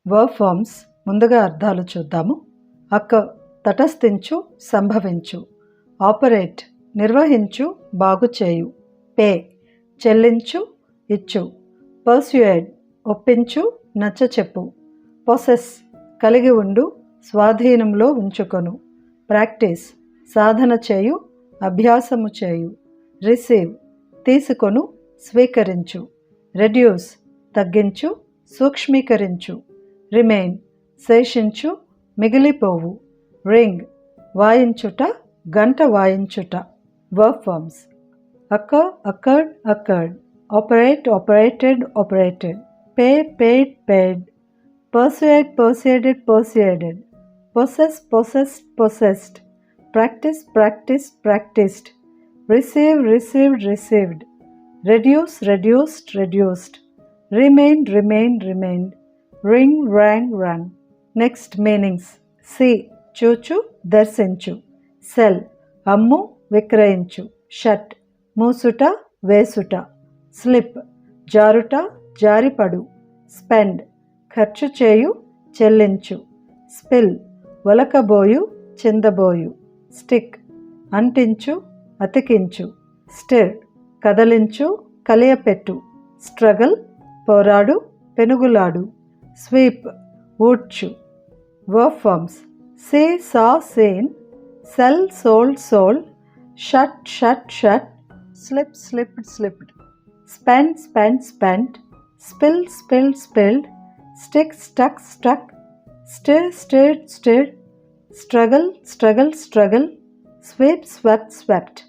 Verb forms ముందుగా అర్థాలు చూద్దాము. అక్కర్ తటస్థించు, సంభవించు. ఆపరేట్ నిర్వహించు, బాగుచేయు. పే చెల్లించు, ఇచ్చు. పర్సుయేడ్ ఒప్పించు, నచ్చచెప్పు. పొసెస్ కలిగి ఉండు, స్వాధీనంలో ఉంచుకొను. ప్రాక్టీస్ సాధన చేయు, అభ్యాసము చేయు. రిసీవ్ తీసుకొను, స్వీకరించు. రెడ్యూస్ తగ్గించు, సూక్ష్మీకరించు. రిమైన్ శేషించు, మిగిలిపోవు. రింగ్ వాయించుట, గంట వాయించుట. Verb forms occur, occurred, occurred. Operate, operated, operated. Pay, paid, paid. Persuade, persuaded, persuaded. Possess, possessed, possessed. Practise, practise, practised. Receive, received, received. Reduce, reduced, reduced. Remain, remain, remained. Ring, rang, rung. Next meanings. See చూచు, దర్శించు. Sell అమ్ము, విక్రయించు. Shut మూసుట, వేసుట. Slip జారుట, జారిపడు. Spend ఖర్చు చేయు, చెల్లించు. స్పిల్ ఒలకబోయు, చిందబోయు. స్టిక్ అంటించు, అతికించు. స్టిర్ కదలించు, కలియపెట్టు. స్ట్రగల్ పోరాడు, పెనుగులాడు. స్వీప్ ఊడ్చు. Verb forms see, saw, seen. Sell, sold, sold. Shut, shut, shut. Slip, slipped, slipped. Spend, spend, spent. Spill, spilled, spilled. Stick, stuck, stuck. Stir, stirred, stirred. Struggle, struggle, struggle. Sweep, swept, swept.